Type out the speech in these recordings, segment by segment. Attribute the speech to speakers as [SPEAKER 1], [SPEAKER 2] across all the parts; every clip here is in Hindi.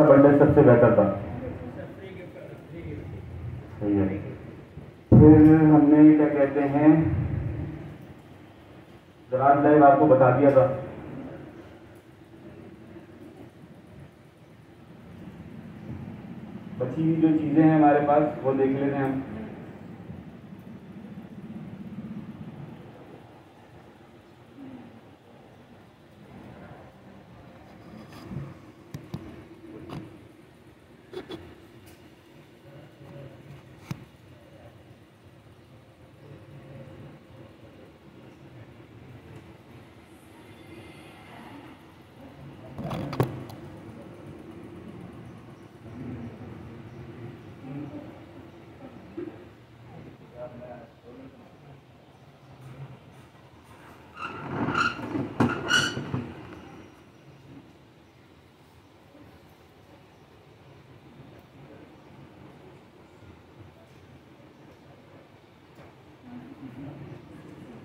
[SPEAKER 1] बर्थडे सबसे बेहतर था। सही है। फिर हमने क्या कहते हैं, दराज लाइव आपको बता दिया था। बची हुई जो चीजें हैं हमारे पास वो देख लेते हैं हम।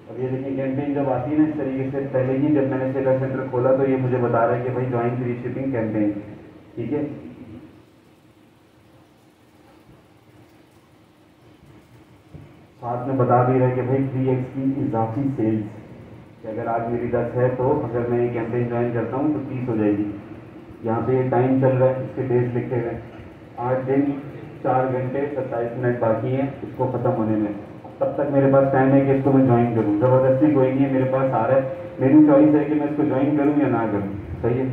[SPEAKER 1] अब ये देखिए कैंपेन जब आती है ना इस तरीके से, पहले ही जब मैंने सेलर सेंटर खोला तो ये मुझे बता रहा है कि भाई ज्वाइन फ्री शिपिंग कैंपेन। ठीक है, साथ में बता भी रहा है कि भाई 3x की इजाफी सेल्स, कि अगर आज मेरी 10 है तो अगर मैं ये कैंपेन ज्वाइन करता हूँ तो 30 हो जाएगी। यहाँ पे ये टाइम चल रहा है, इसके डेज लिखे हुए 8 दिन 4 घंटे 27 मिनट बाकी हैं इसको ख़त्म होने में। तब तक मेरे पास टाइम है कि इसको मैं ज्वाइन करूँ। ज़बरदस्ती कोई नहीं है, मेरे पास आ रहा है, मेरी चॉइस है कि मैं इसको ज्वाइन करूँ या ना करूँ। सही है।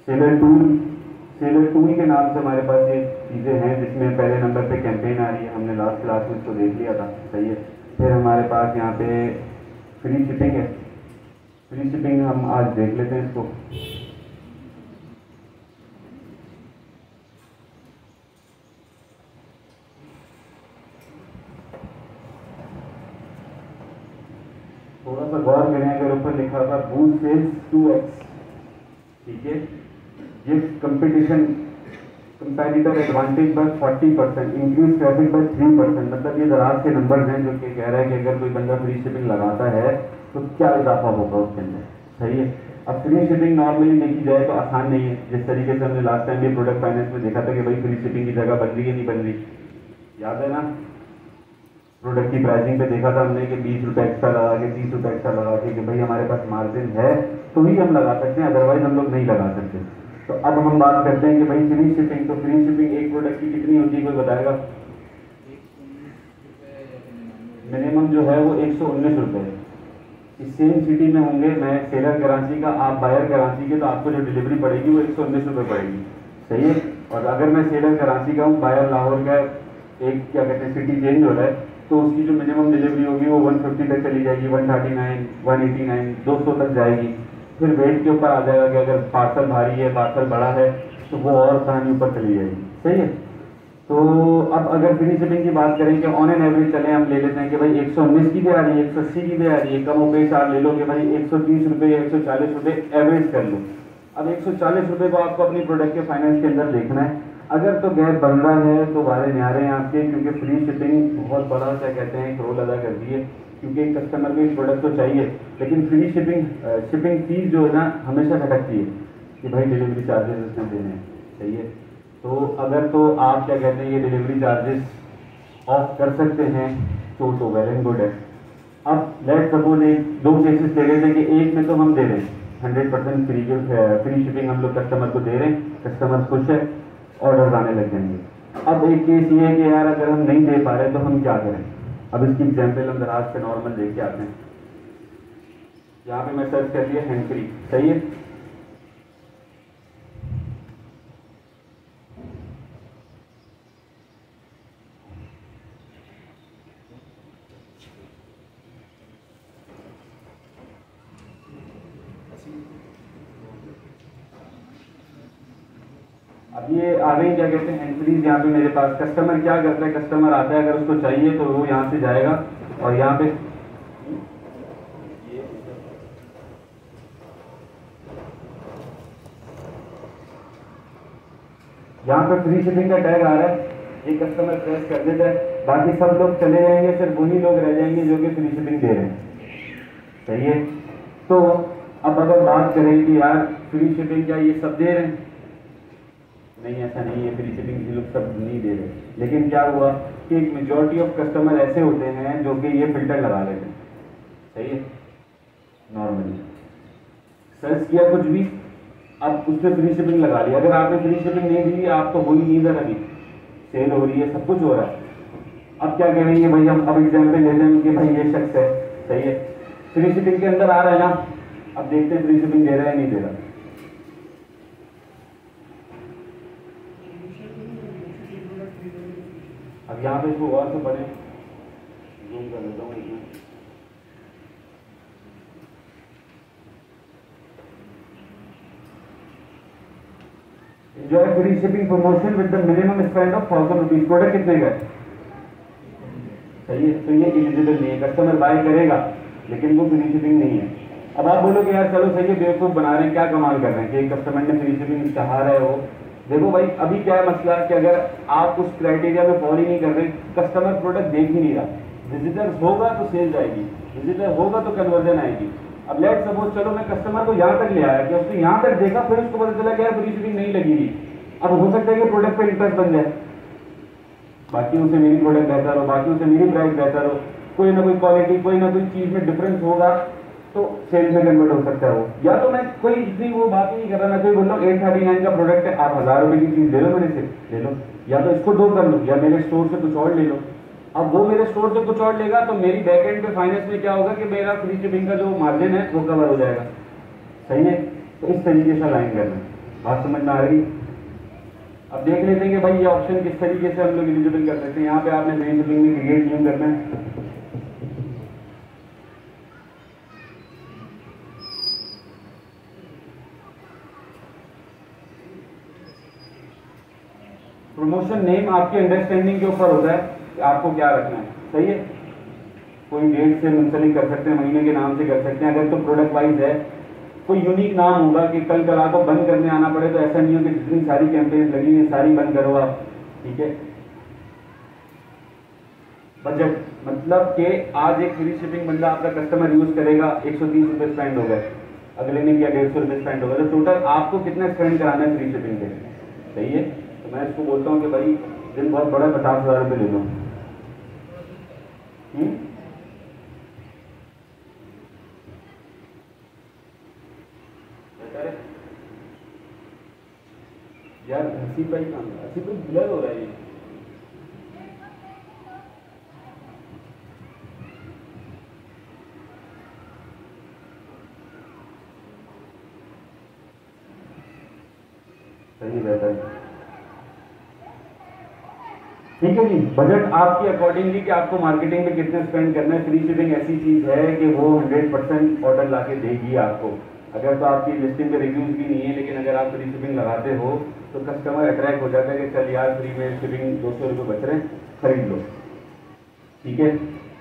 [SPEAKER 1] सेलर टूल के नाम से हमारे पास ये चीज़ें हैं जिसमें पहले नंबर पे कैंपेन आ रही है। हमने लास्ट क्लास में इसको देख लिया था। सही है। फिर हमारे पास यहाँ पे फ्री शिपिंग है। फ्री शिपिंग हम आज देख लेते हैं इसको। थोड़ा सा गौर करें, अगर ऊपर लिखा था बूस्ट सेल्स 2x, ठीक है, gives competition competitor advantage by 40%, increase traffic by 3%। मतलब ये दराज के नंबर्स हैं जो कि कह रहा है कि अगर कोई बंदा फ्री शिपिंग लगाता है तो क्या इजाफा होगा उसके अंदर। सही है। अब फ्री शिपिंग नॉर्मली देखी जाए तो आसान नहीं है। जिस तरीके से हमने लास्ट टाइम भी प्रोडक्ट फाइनेंस में देखा था कि भाई फ्री शिपिंग की जगह बन रही है नहीं बन रही, याद है ना। प्रोडक्ट की प्राइसिंग पे देखा था हमने कि 20 रुपये एक्स्ट्रा लगा के 30 रुपये एक्स्ट्रा लगा के कि भाई हमारे पास मार्जिन है तो ही हम लगा सकते हैं, अदरवाइज हम लोग नहीं लगा सकते। तो अब हम बात करते हैं कि भाई फ्री शिपिंग, तो फ्री शिपिंग एक प्रोडक्ट की कितनी होती है कोई बताएगा? मिनिमम जो है वो 119 रुपये। इस सेम सिटी में होंगे, मैं सेलर कराची का, आप बायर कराची के, तो आपको जो डिलीवरी पड़ेगी वो 119 रुपये पड़ेगी। सही है। और अगर मैं सेलर कराची का हूँ, बायर लाहौर का, एक क्या कहते हैं सिटी चेंज हो रहा है, तो उसकी जो मिनिमम डिलीवरी होगी वो 150 तक चली जाएगी, 139, 189, 200 तक जाएगी। फिर वेट के ऊपर आ जाएगा कि अगर पार्सल भारी है, पार्सल बड़ा है, तो वो और कहानी ऊपर चली जाएगी। सही है। तो अब अगर फ्री शिपिंग की बात करें कि ऑन एन एवरेज चले, हम ले लेते हैं कि भाई 119 की भी आ रही है, 180 की भी आ रही है, कम हो पेश आप ले लो कि भाई 130 रुपये या 140 रुपये एवरेज कर लो। अब 140 रुपये को आपको अपनी प्रोडक्ट के फाइनेंस के अंदर देखना है। अगर तो गैप बन रहा है तो वारे न्यारे हैं आपके, क्योंकि फ्री शिपिंग बहुत बड़ा क्या कहते हैं एक रोल अदा करती है, क्योंकि कस्टमर को एक प्रोडक्ट तो चाहिए, लेकिन फ्री शिपिंग फीस जो है ना हमेशा खटकती है कि भाई डिलीवरी चार्जेस उसमें देने हैं। सही है। तो अगर तो आप क्या कहते हैं ये डिलीवरी चार्जेस ऑफ कर सकते हैं तो वेल एंड गुड है। अब लेट सपोज एक दो केसेस दे रहे थे कि एक में तो हम दे रहे हैं 100% फ्री शिपिंग हम लोग कस्टमर को दे रहे हैं, कस्टमर खुश है, ऑर्डर आने लग जाएंगे। अब एक केस ये है कि यार अगर हम नहीं दे पा रहे तो हम क्या करें। अब इसकी एग्जाम्पल हम दराज पे नॉर्मल देख के आते हैं। यहाँ पे मैं सर्च कर लिया हैंड फ्री। सही है। अब ये आ गई क्या कहते हैं हैंड फ्रीज। यहाँ पे मेरे पास कस्टमर क्या करता है, कस्टमर आता है, अगर उसको चाहिए तो वो यहाँ से जाएगा और यहाँ पे फ्री शिपिंग का टैग आ रहा है, ये कस्टमर प्रेस कर देता है, बाकी सब लोग चले जाएंगे, सिर्फ वही लोग रह जाएंगे जो कि फ्री शिपिंग दे रहे हैं। सही है। तो अब अगर बात करें कि यार फ्री शिपिंग क्या ये सब दे रहे हैं, नहीं ऐसा नहीं है, फ्री शिपिंग ये लोग सब नहीं दे रहे। लेकिन क्या हुआ कि एक मेजॉरिटी ऑफ कस्टमर ऐसे होते हैं जो कि ये फिल्टर लगा लेते हैं, सही है, नॉर्मली सर्च किया कुछ भी, अब उसमें फ्री शिपिंग लगा ली। अगर आपने फ्री शिपिंग नहीं दी, आप तो हुई नहीं इधर, अभी सेल हो रही है, सब कुछ हो रहा है। अब क्या कहेंगे भाई, हम अब एग्जाम्पल लेते हैं कि भाई ये शख्स है, सही है, फ्री शिपिंग के अंदर आ रहा है ना, अब देखते हैं फ्री शिपिंग दे रहा है नहीं दे रहा। अब यहाँ पे इसको और से पढ़े, जूम कर लेता हूँ इसमें। Enjoy free shipping promotion with the minimum spend of 1000 rupees। Product कितने का है, सही है, तो ये एलिजिबल नहीं है, कस्टमर बाय करेगा लेकिन वो फ्री शिपिंग नहीं है। अब आप बोलोगे यार चलो सही है, बेवकूफ बना रहे हैं, क्या कमाल कर रहे हैं कि कस्टमर ने फ्री शिपिंग चाह रहा है वो। देखो भाई अभी क्या है मसला कि अगर आप उस क्राइटेरिया में फॉलो ही नहीं कर रहे, कस्टमर प्रोडक्ट देख ही नहीं रहा, विजिटर होगा तो सेल जाएगी, विजिटर होगा तो कन्वर्जन आएगी। अब लेट सपोज चलो मैं कस्टमर को यहाँ तक ले आया कि उसने यहाँ तक देखा, फिर उसको पता चला कि यार फ्री शिपिंग नहीं लगेगी, अब हो सकता है कि प्रोडक्ट पे इंटरेस्ट बन जाए, बाकी उसे मेरी प्रोडक्ट बेहतर हो, बाकी उसे मेरी प्राइस बेहतर हो, कोई ना कोई क्वालिटी, कोई ना कोई चीज में डिफरेंस होगा तो सेल में कन्वर्ट हो सकता है वो। या तो मैं कोई इतनी वो बात ही नहीं कर रहा, मैं कोई बोल रहा हूँ 839 का प्रोडक्ट है, आप 1000 रुपए की चीज ले लो मेरे से, ले लो, या तो इसको दो कर लो या मेरे स्टोर से कुछ और ले लो। अब वो मेरे स्टोर से कुछ और लेगा तो मेरी बैक एंड पे फाइनेंस में क्या होगा कि मेरा फ्री शिपिंग का जो मार्जिन है वो कवर हो जाएगा, सही है। तो इस तरीके से लाइन करना, बात समझ में आ रही। अब देख लेते हैं कि भाई ये ऑप्शन किस तरीके से हम लोग एलिजिबल कर सकते हैं। यहाँ पे आपने फ्री शिपिंग में क्रिएट न्यू करना है, प्रमोशन नेम आपके अंडरस्टैंडिंग के ऊपर होता है कि आपको क्या रखना है, सही है। कोई डेट से मुंसलिक कर सकते हैं, महीने के नाम से कर सकते हैं, अगर तो प्रोडक्ट वाइज है कोई यूनिक नाम होगा कि कल कल आपको बंद करने आना पड़े तो ऐसा नहीं हो कि जितनी सारी कैंपेन लगी है सारी बंद करो आप, ठीक है। बजट मतलब कि आज एक फ्री शिपिंग बंदा आपका कस्टमर यूज करेगा, 130 रुपये स्पेंड हो गए, अगले ने किया 150 रुपये स्पेंड होगा, तो टोटल आपको कितना स्पेंड कराना है फ्री शिपिंग के, सही है। तो मैं इसको बोलता हूँ कि भाई दिन बहुत बड़ा 50,000 रुपये ले लो, यार हसीब भाई काम है, हसीब भाई ब्लर हो रहा है ये, सही रहता है, ठीक है जी। बजट आपकी अकॉर्डिंगली कि आपको मार्केटिंग में कितना स्पेंड करना है। फ्री शिपिंग ऐसी चीज है कि वो 100% ऑर्डर लाके देगी आपको। अगर तो आपकी लिस्टिंग में रिव्यूज भी नहीं है, लेकिन अगर आप फ्री शिपिंग लगाते हो तो कस्टमर अट्रैक्ट हो जाता है कि चल यार फ्री में शिपिंग 200 रुपये बच रहे हैं, खरीद लो, ठीक है।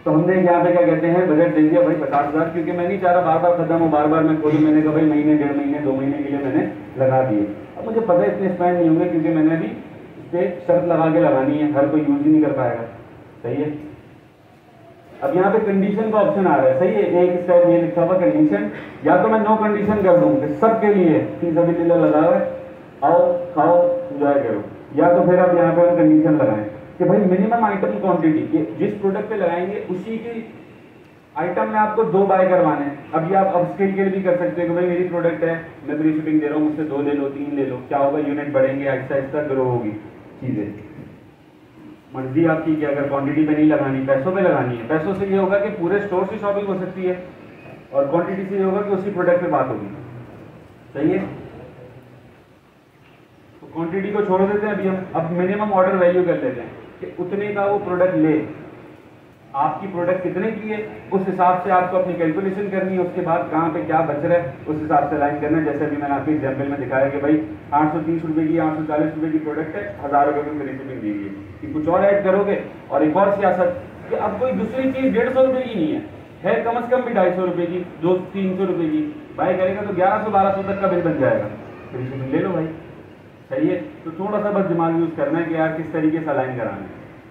[SPEAKER 1] तो हमने यहाँ पे क्या कहते हैं बजट दे दिया भाई 50,000, क्योंकि मैं नहीं चाह रहा बार बार खत्म हो, बार बार मैं खोलूँ। मैंने कहा भाई महीने, 1.5 महीने, 2 महीने के लिए मैंने लगा दिए। अब मुझे पता है इतने स्पेंड नहीं होंगे, क्योंकि मैंने अभी इस पर शर्त लगा के लगानी है, हर कोई यूज ही नहीं कर पाएगा, सही है। अब यहाँ पे कंडीशन का ऑप्शन आ रहा है, सही है। एक स्टेप ये लिखा हुआ कंडीशन, या तो मैं नो कंडीशन कर दूँ कि सबके लिए फीजिबिलिटी लगा हुआ है, आओ खाओ एंजॉय करो, या तो फिर आप यहाँ पे कंडीशन लगाएं कि भाई मिनिमम आइटम क्वांटिटी, जिस प्रोडक्ट पे लगाएंगे उसी की आइटम में आपको 2 बाय करवाने हैं। अभी आप अपस्केल के लिए भी कर सकते हो कि भाई मेरी प्रोडक्ट है, मैं फ्री शिपिंग दे रहा हूँ, मुझसे 2 ले लो, 3 ले लो, क्या होगा यूनिट बढ़ेंगे, आहिस्ता आहिस्ता ग्रो होगी चीजें। मर्जी आपकी कि अगर क्वांटिटी पे नहीं लगानी, पैसों पे लगानी है। पैसों से ये होगा कि पूरे स्टोर से शॉपिंग हो सकती है, और क्वांटिटी से ये होगा कि उसी प्रोडक्ट पे बात होगी, सही है। तो क्वांटिटी को छोड़ देते हैं अभी हम, अब मिनिमम ऑर्डर वैल्यू कर लेते हैं कि उतने का वो प्रोडक्ट ले। आपकी प्रोडक्ट कितने की है उस हिसाब से आपको अपनी कैलकुलेशन करनी है, उसके बाद कहाँ पे क्या बच रहा है उस हिसाब से लाइन करना है। जैसे अभी मैंने आपके एग्जाम्पल में दिखाया कि भाई 830 रुपये की, 840 रुपये की प्रोडक्ट है, 1000 रुपये की फ्री शिपिंग दी गई कि कुछ और ऐड करोगे। और एक और सियासत कि अब कोई दूसरी चीज 150 रुपये की नहीं है कम से कम भी 250 रुपये की, 200-300 रुपये की बाय करेगा तो 1100-1200 तक का बिल बन जाएगा, फ्री शिपिंग ले लो भाई, सही है। तो थोड़ा सा बस दिमाग यूज करना है कि यार किस तरीके से अलाइन कराना है।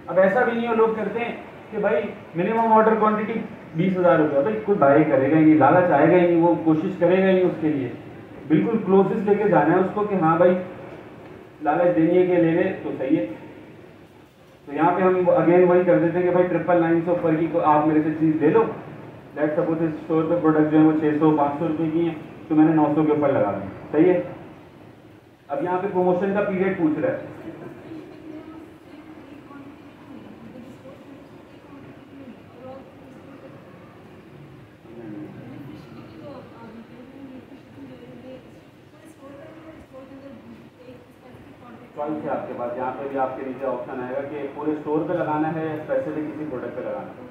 [SPEAKER 1] अब ऐसा भी नहीं हो, लोग करते हैं कि भाई मिनिमम ऑर्डर क्वांटिटी 20,000 रुपये, भाई कोई बाय करेगा ही नहीं, लालच आएगा ही नहीं, वो कोशिश करेगा ही नहीं उसके लिए। बिल्कुल क्लोजेस्ट लेके जाना है उसको कि हाँ भाई लालच देनी है कि ले ले तो सही है। तो यहाँ पे हम अगेन वही कर देते हैं कि भाई 999 से ऊपर की को आप मेरे से चीज़ ले लो। लेट्स सपोज स्टोर पे प्रोडक्ट जो है वो 600-500 रुपये की है, तो मैंने 900 के ऊपर लगा दी, सही है। अब यहाँ पे प्रमोशन का पीरियड पूछ रहा है। चॉइस है आपके पास, यहाँ पे भी आपके नीचे ऑप्शन आएगा कि पूरे स्टोर पे लगाना है या स्पेसिफिक किसी प्रोडक्ट पे लगाना है।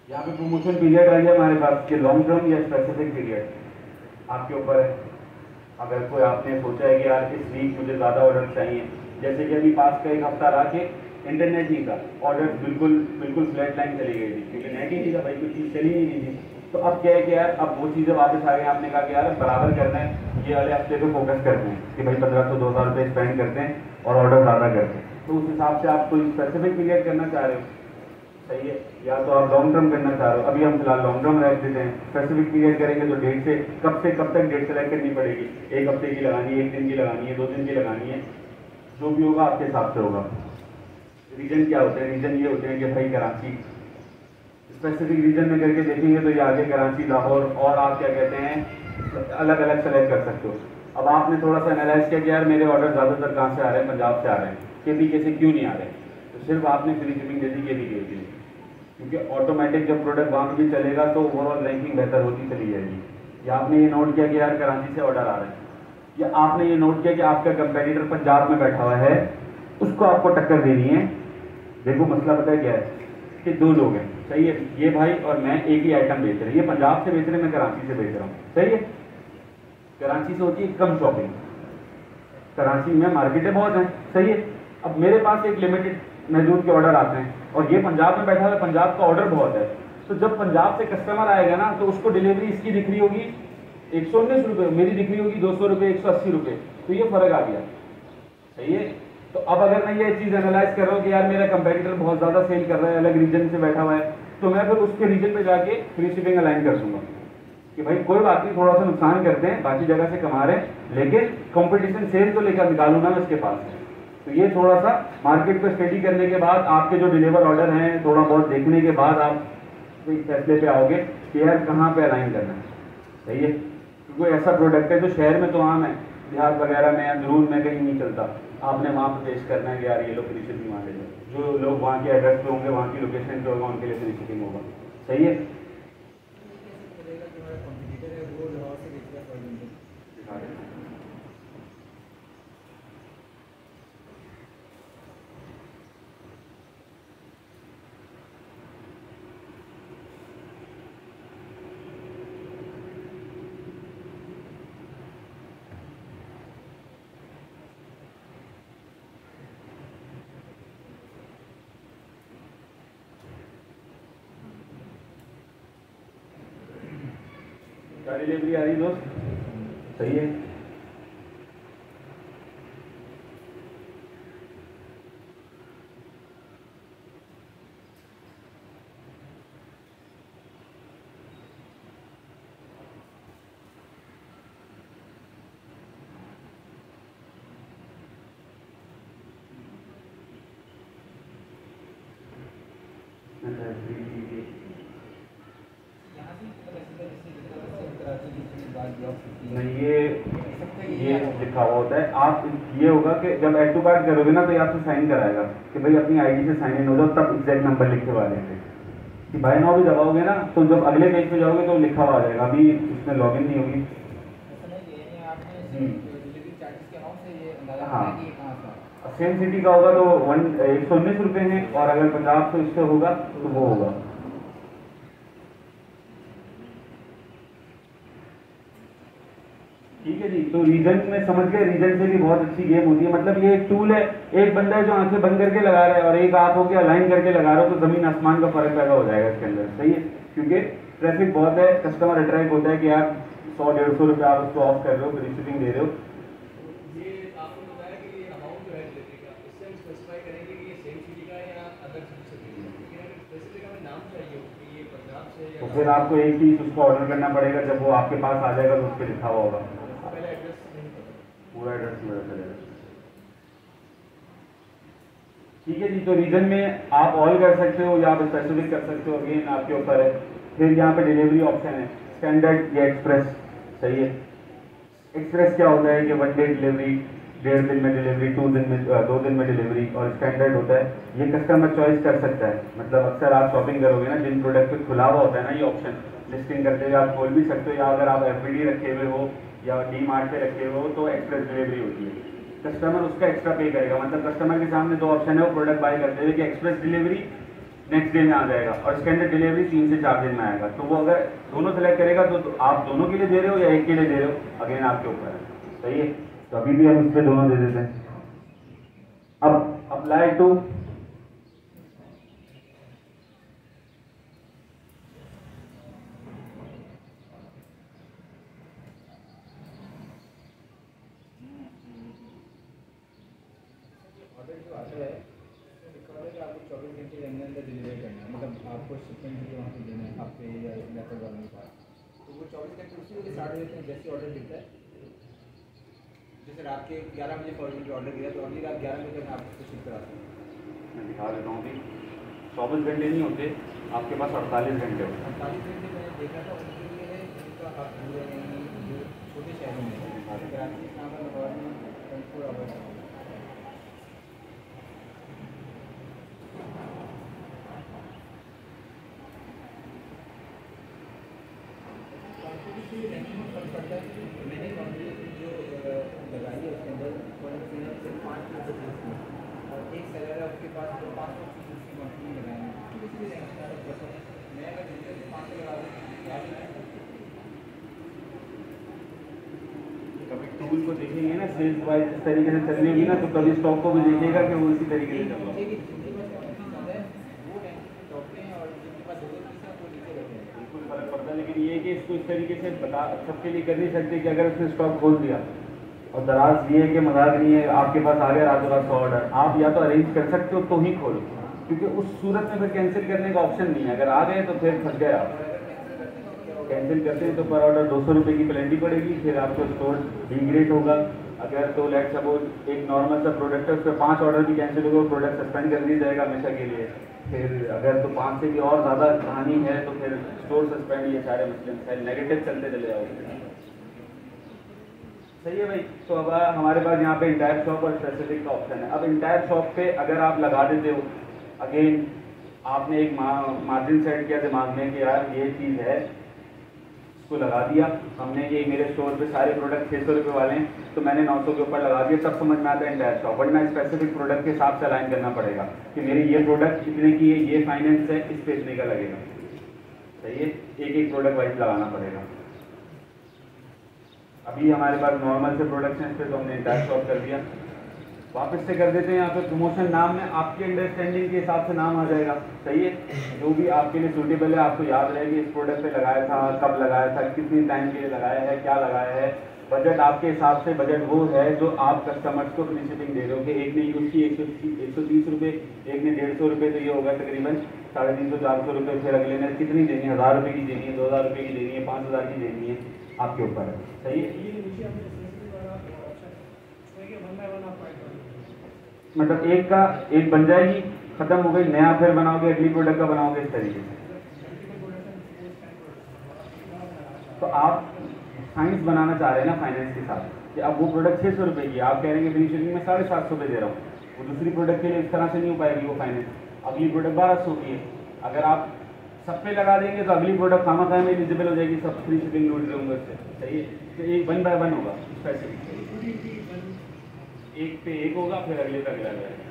[SPEAKER 1] यहाँ पे प्रमोशन पीरियड आ गया हमारे पास कि लॉन्ग टर्म या स्पेसिफिक पीरियड, आपके ऊपर है। अगर कोई आपने सोचा है कि यार इस वीक मुझे ज़्यादा ऑर्डर चाहिए, जैसे कि अभी पास का एक हफ्ता रहा कि इंटरनेट नहीं था, ऑर्डर बिल्कुल फ्लैट लाइन चली गई थी क्योंकि नेट ही नहीं था भाई, कोई चीज़ चली ही नहीं थी। तो अब क्या है कि यार अब वो चीज़ें वापस आ गई, आपने कहा कि यार बराबर करना है, ये वाले हफ्ते पे फोकस करते हैं कि भाई 1500-2000 रुपये स्पेंड करते हैं और ऑर्डर ज़्यादा करते हैं। तो उस हिसाब से आप कोई स्पेसिफिक पीरियड करना चाह रहे हो, सही है, या तो आप लॉन्ग टर्म करना चाह रहे हो। अभी हम फिलहाल लॉन्ग टर्म रख देते हैं। स्पेसिफिक पीरियड करेंगे तो डेट से कब तक डेट सेलेक्ट करनी पड़ेगी, एक हफ्ते की लगानी है, 1 दिन की लगानी है, 2 दिन की लगानी है, जो भी होगा आपके हिसाब से होगा। रीजन क्या होते हैं, रीजन ये होते हैं कि भाई कराची, स्पेसिफिक रीजन में करके देखेंगे तो ये आगे कराची, लाहौर और आप क्या कहते हैं अलग अलग सेलेक्ट कर सकते हो। अब आपने थोड़ा सा एनालाइज किया कि यार मेरे ऑर्डर ज़्यादातर कहाँ से आ रहे हैं, पंजाब से आ रहे हैं, KPK से क्यों नहीं आ रहे हैं, तो सिर्फ आपने फ्री शिपिंग दे दी KPK के लिए, क्योंकि ऑटोमेटिक जब प्रोडक्ट वहाँ भी चलेगा तो ओवरऑल रैंकिंग बेहतर होती चली जाएगी। या आपने ये नोट किया कि यार कराची से ऑर्डर आ रहा है, या आपने ये नोट किया कि आपका कंपेटिटर पंजाब में बैठा हुआ है, उसको आपको टक्कर देनी है। देखो मसला पता है क्या है कि 2 लोग हैं, सही है, ये भाई और मैं एक ही आइटम बेच रहे हैं, ये पंजाब से बेच रहे हैं, मैं कराची से बेच रहा हूँ, सही है। कराची से होती है कम शॉपिंग, कराची में मार्केटें बहुत हैं, सही है। अब मेरे पास एक लिमिटेड महदूद के ऑर्डर आते हैं और ये पंजाब में बैठा हुआ है, पंजाब का ऑर्डर बहुत है, तो जब पंजाब से कस्टमर आएगा ना तो उसको डिलीवरी इसकी दिख रही होगी 119 रुपये, मेरी दिख रही होगी 200 रुपये, 180 रुपये, तो ये फर्क आ गया, सही है। तो अब अगर मैं ये चीज़ एनालाइज कर रहा हूँ कि यार मेरा कंपेटिटर बहुत ज़्यादा सेल कर रहा है, अलग रीजन से बैठा हुआ है, तो मैं फिर उसके रीजन पे जाके फ्री शिपिंग अलाइन कर दूंगा कि भाई कोई बात नहीं, थोड़ा सा नुकसान करते हैं, बाकी जगह से कमा रहे हैं, लेकिन कंपटीशन सेल तो लेकर निकालूँ ना मैं इसके पास। तो ये थोड़ा सा मार्केट पे स्टडी करने के बाद, आपके जो डिलीवर ऑर्डर हैं थोड़ा बहुत देखने के बाद आप इस फैसले पे आओगे कि यार कहाँ पे अलाइन करना है, सही है। क्योंकि ऐसा प्रोडक्ट है जो शहर में तो आम है, देहात वगैरह में या जरूर में कहीं नहीं चलता, आपने वहाँ पर पेश करना है कि यार ये लोग फ्री शिपिंग वहाँ ले जाए, जो लोग वहाँ के एड्रेस पे होंगे, वहाँ की लोकेशन पे होगा, उनके लिए फ्री शिपिंग होगा, सही है। क्या डिलीवरी आ रही दोस्त, सही है। नहीं, ये लिखा हुआ होता है, आप ये होगा कि जब ऐड टू कार्ड करोगे ना तो ये आपसे साइन कराएगा कि भाई अपनी आईडी से साइन इन हो जाओ, तब एग्जैक्ट नंबर लिखे हुआ देंगे कि बाय नाउ भी दबाओगे ना तो जब अगले पेज पे जाओगे तो लिखा हुआ आ जाएगा, अभी इसमें लॉगिन नहीं होगी। हाँ, सेम सिटी का होगा तो 119 रुपये हैं, और अगर पंजाब से इससे होगा तो वो होगा। ठीक है जी, तो रीजन में समझ गए, रीजन से भी बहुत अच्छी गेम होती है। मतलब ये एक टूल है, एक बंदा है जो आंखें बंद करके लगा रहा है और एक आप होकर अलाइन करके लगा रहे हो, तो जमीन आसमान का फर्क पैदा हो जाएगा इसके अंदर, सही है। क्योंकि ट्रैफिक बहुत है, कस्टमर अट्रैक्ट होता है कि यार 100-150 रुपये आप उसको ऑफ कर रहे हो, फ्री शिपिंग दे रहे हो।
[SPEAKER 2] ये आपने बताया कि ये अमाउंट जो है डिलीवरी का, इससे हम स्पेसिफाई करेंगे कि ये सेम सिटी का है या अदर सिटी से भी, लेकिन अगर स्पेसिफिक हमें नाम चाहिए हो कि ये पंजाब से
[SPEAKER 1] तो
[SPEAKER 2] या
[SPEAKER 1] फिर आपको एक चीज़ उसको ऑर्डर करना पड़ेगा, जब वो आपके पास आ जाएगा तो उस पर लिखा हुआ होगा,
[SPEAKER 2] पहले एड्रेस नहीं पता।
[SPEAKER 1] पूरा एड्रेस मेरा चलेगा। ठीक है जी, तो रीजन में आप ऑल कर सकते हो या आप स्पेसिफिक कर सकते हो, अगेन आपके ऊपर है। फिर यहाँ पे डिलीवरी ऑप्शन है, स्टैंडर्ड या एक्सप्रेस। सही है, एक्सप्रेस क्या होता है कि 1 डे डिलीवरी, 1.5 दिन में डिलीवरी, 2 दिन में डिलीवरी, और स्टैंडर्ड होता है ये कस्टमर चॉइस कर सकता है। मतलब अक्सर आप शॉपिंग करोगे ना, जिन प्रोडक्ट पे खुला हुआ होता है ना ये ऑप्शन, लिस्टिंग करते हुए आप खोल भी सकते हो, या अगर आप FBD रखे हुए हो या DMart पे रखे हुए हो तो एक्सप्रेस डिलीवरी होती है, कस्टमर उसका एक्स्ट्रा पे करेगा। मतलब कस्टमर के सामने 2 ऑप्शन है, वो प्रोडक्ट बाय करते हुए कि एक्सप्रेस डिलीवरी नेक्स्ट डे में आ जाएगा और स्टैंडर्ड डिलीवरी 3 से 4 दिन में आएगा। तो वो अगर दोनों सेलेक्ट करेगा तो आप दोनों के लिए दे रहे हो या एक के लिए दे रहे हो, अगेन आपके ऊपर है। सही है, तो अभी भी हम इस पर दोनों दे देते हैं। अब अप्लाई टू
[SPEAKER 2] ऑर्डर जो आता है उसमें लिखा होता है कि आपको 24 घंटे के अंदर डिलीवर करना है, मतलब आपको शिपमेंट भी वहाँ पे देना है आपके या लेटर वालों के पास। तो वो 24 घंटे उसी वजह से 8 बजे तक जैसे ऑर्डर दिखता है, जैसे रात के 11 बजे फॉर एग्जाम्पल ऑर्डर किया तो अगली रात 11 बजे तक आप उसको शिप कराते हैं।
[SPEAKER 1] मैं दिखा देता हूँ, अभी 24 घंटे नहीं होते, आपके पास 48 घंटे होते हैं।
[SPEAKER 2] 48 घंटे मैंने देखा था उनके लिए है जिनका आप जो छोटे शहरों में कराची, इस्लामाबाद, लाहौर में 24 आवर्स। मैंने कॉन्ट्रीब्यूशन जो लगाई है उसके अंदर सिर्फ 5 और एक सेलर है उसके पास तो 500 की उसकी कंपनी लगाई है, तो इसलिए मैं अगर जितने 500 लगा दूँ,
[SPEAKER 1] कभी टूल को देखेंगे ना सेल्स वाइज इस तरीके से चलने की ना, तो कभी स्टॉक को भी देखिएगा कि वो इसी तरीके से चल रहा है। बिल्कुल फर्क पड़ता है, लेकिन ये कि इसको इस तरीके से बता सबके लिए कर नहीं सकते कि अगर उसने स्टॉक खोल दिया और दराज ये है कि मजाक नहीं है, आपके पास आ गया रातों रात 100 ऑर्डर, आप या तो अरेंज कर सकते हो तो ही खोलो, क्योंकि उस सूरत में फिर कैंसिल करने का ऑप्शन नहीं है। अगर आ गए तो फिर फंस गए आप। कैंसिल करते हैं तो पर ऑर्डर 200 रुपये की पेनल्टी पड़ेगी, फिर आपको स्टोर डिग्रेड होगा। अगर तो लेट सपोज एक नॉर्मल सा प्रोडक्ट है, उस पर 5 ऑर्डर भी कैंसिल होगा, प्रोडक्ट सस्पेंड कर दिया जाएगा हमेशा के लिए। फिर अगर तो 5 से भी और ज़्यादा कहानी है तो फिर स्टोर सस्पेंड, ये सारे मसले नेगेटिव चलते चले जाओगे। सही है भाई, तो अब हमारे पास यहाँ पे इंटायर शॉप और स्पेसिफिक का ऑप्शन है। अब इंटायर शॉप पे अगर आप लगा देते हो, अगेन आपने एक मार्जिन सेट किया दिमाग में कि यार ये चीज़ है, इसको लगा दिया हमने, ये मेरे स्टोर पे सारे प्रोडक्ट 600 रुपये वाले हैं तो मैंने 900 के ऊपर लगा दिया, तब समझ में आता है इंटायर शॉप। वरना स्पेसिफिक प्रोडक्ट के हिसाब से अलाइन करना पड़ेगा कि मेरी ये प्रोडक्ट इतने की है, ये फाइनेंस है, इस पे इतने का लगेगा। सही है, एक एक प्रोडक्ट वाइज लगाना पड़ेगा। अभी हमारे पास नॉर्मल से प्रोडक्ट्स हैं, इस पर तो हमने इंटायर शॉप कर दिया। वापस से कर देते हैं, यहाँ पे प्रमोशन नाम में आपके अंडरस्टैंडिंग के हिसाब से नाम आ जाएगा। सही है, जो भी आपके लिए सूटेबल है, आपको याद रहे कि इस प्रोडक्ट पे लगाया था, कब लगाया था, कितनी टाइम के लिए लगाया है, क्या लगाया है। बजट आपके हिसाब से बजट वो है जो आप कस्टमर्स को फ्री शिपिंग दे रहे हो कि एक ने यूज़ की 130 रुपये, एक ने 150 रुपये, तो ये होगा तकरीबन 350-400 रुपये। फिर अगले ने कितनी देनी है, 1000 रुपये की देनी है, 2000 रुपये की देनी है, 5000 की देनी है, आपके ऊपर है। सही है, मतलब एक का एक बन जाएगी, खत्म हो गई, नया फिर बनाओगे, अगली प्रोडक्ट का बनाओगे, इस तरीके से। तो आप साइंस बनाना चाह रहे हैं ना फाइनेंस के साथ, कि अब वो प्रोडक्ट 600 रुपये की, आप कह रहे हैं कि फ्री शिपिंग में 750 रुपये दे रहा हूँ, वो दूसरी प्रोडक्ट के लिए इस तरह से नहीं हो पाएगी वो फाइनेंस। अगली प्रोडक्ट 1200 की है, अगर आप सब पे लगा देंगे तो अगली प्रोडक्ट खामा में एलिजिबल हो जाएगी, सब फ्री शिपिंग लूट लूँगा उससे। सही है, तो एक 1 बाय 1 होगा स्पेसिफिक, एक पे एक होगा, फिर अगले पे अगला जाएगा।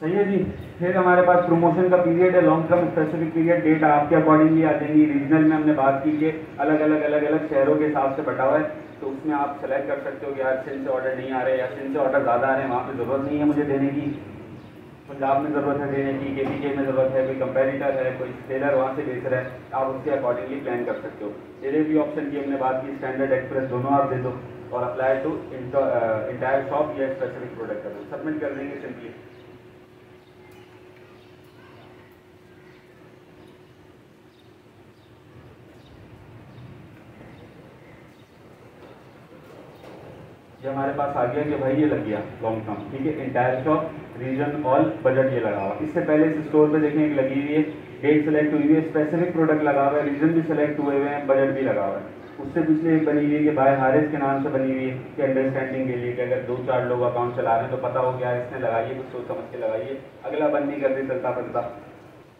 [SPEAKER 1] सही है जी। फिर हमारे पास प्रमोशन का पीरियड है, long term, specific period, date आपके अकॉर्डिंगली आ जाएंगी। रीजनल में हमने बात की कि अलग अलग शहरों के हिसाब से बटा हुआ है, तो उसमें आप सेलेक्ट कर सकते हो कि यार सिंध से ऑर्डर नहीं आ रहे या सिंध से ऑर्डर ज़्यादा आ रहे हैं, वहाँ पे ज़रूरत नहीं है मुझे देने की। पंजाब में ज़रूरत है देने की, KPK में ज़रूरत है, कोई कंपेटिटर है, कोई सेलर वहाँ से बेच रहा है, आप उसके अकॉर्डिंगली प्लान कर सकते हो। डिलीवरी ऑप्शन की हमने बात की, स्टैंडर्ड एक्सप्रेस दोनों आप दे दो और अप्लाई टू इंटायर शॉप या स्पेसिफिक प्रोडक्ट कर दो, सबमिट कर देंगे सिंपली। ये हमारे पास आ गया कि भाई ये लग गया लॉन्ग टर्म, ठीक है, entire shop, region, all, budget ये लगा हुआ। इससे पहले इस स्टोर पे देखें एक लगी हुई है, डेट सेलेक्ट हुई है, स्पेसिफिक प्रोडक्ट लगा हुआ है, रीजन भी सेलेक्ट हुए हुए हैं, बजट भी लगा हुआ है। उससे पिछले एक बनी हुई है कि बाय हारिस के नाम से बनी हुई है कि अंडरस्टैंडिंग के लिए कि अगर 2-4 लोग अकाउंट चला रहे हैं तो पता हो क्या इसने लगाइए, कुछ सोच समझ के लगाइए, अगला बंद नहीं करते चलता बनता।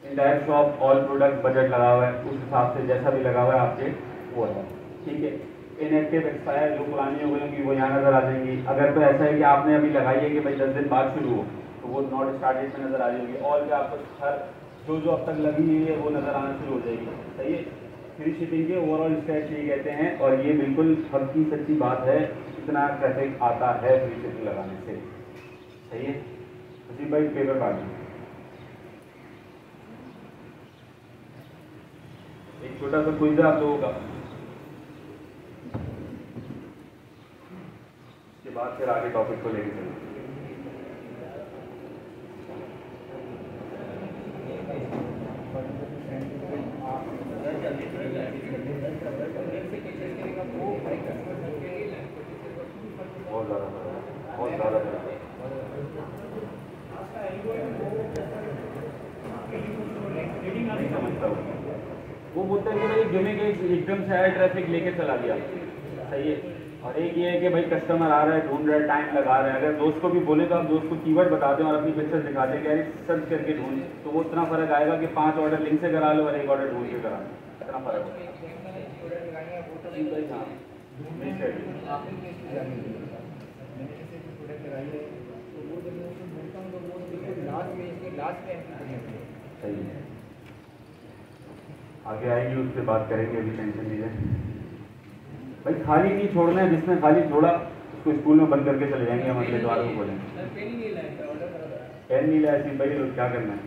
[SPEAKER 1] Entire shop, all product, budget लगा हुआ है, उस हिसाब से जैसा भी लगा हुआ है आपके वो है, ठीक है। इनएक्टिव एक्सपायर जो पुरानी हो गई होंगी वो यहाँ नजर आ जाएंगी। अगर तो ऐसा है कि आपने अभी लगाई है कि भाई 10 दिन बाद शुरू हो तो वो नॉट स्टार्टेड में नजर आ जाएगी। ऑल पे आपको हर जो अब तक लगी हुई है वो नजर आना शुरू हो जाएगी, सही है। फ्री शिपिंग के ओवरऑल स्टैट्स ये कहते हैं और ये बिल्कुल हक की सच्ची बात है, इतना ट्रैफिक आता है फ्री शिपिंग लगाने से, सही है। जी भाई पेपर काट एक छोटा सा क्विज है आप लोगों का, उसके बाद फिर आगे टॉपिक को लेकर चलेंगे। बहुत ज़्यादा नहीं समझता वो बोलते हैं कि भाई गिमिक एकदम से आया ट्रैफिक लेके चला गया, सही है। और एक ये है कि भाई कस्टमर आ रहा है, ढूंढ रहा है, टाइम लगा रहा है। अगर दोस्त को भी बोले तो आप दोस्त को कीवर्ड बता दें और अपनी पिक्चर दिखा दें कि यार सर्च करके ढूंढ, तो वो इतना फर्क आएगा कि 5 ऑर्डर लिंक से करा लो और 1 ऑर्डर ढूंढ के करा लो, इतना फर्क होगा। सही है, आगे आएगी उससे बात करेंगे, अभी टेंशन लीजिए भाई। खाली नहीं छोड़ना है, जिसने खाली छोड़ा उसको स्कूल में बंद करके चले जाएंगे हम, अगले द्वार को बोलेंगे पेन नहीं लाया थी भाई, क्या करना है।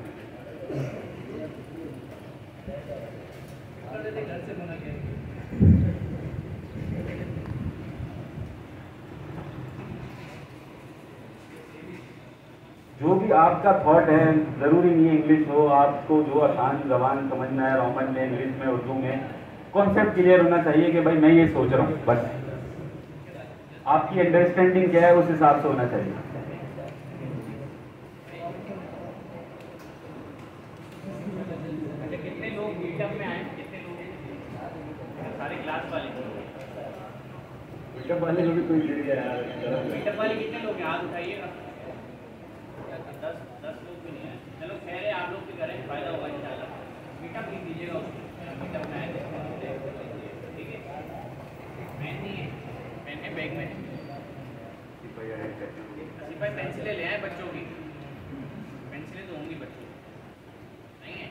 [SPEAKER 1] जो भी आपका थॉट है, ज़रूरी नहीं है इंग्लिश हो, आपको जो आसान जबान समझना है, रोमन में, इंग्लिश में, उर्दू में, कॉन्सेप्ट क्लियर होना चाहिए कि भाई मैं ये सोच रहा हूँ, बस आपकी अंडरस्टैंडिंग क्या है उस हिसाब से होना चाहिए।
[SPEAKER 3] कितने लोग मीटअप में आए, कितने लोग सारे क्लास वाले
[SPEAKER 1] मीटअप वाले को भी कोई गिर गया यार,
[SPEAKER 3] मीटअप वाले कितने लोग हैं, हाथ उठाइएगा। 10 लोग भी नहीं है, चलो खैर है, आप लोग भी करें, फायदा होगा इंशाल्लाह। मीटअप लिख दीजिएगा, मीटअप में आए, ठीक है। पेन नहीं है, पेन है बैग में, सिपाही पेंसिलें ले आए बच्चों की, पेंसिलें तो होंगी बच्चों नहीं है।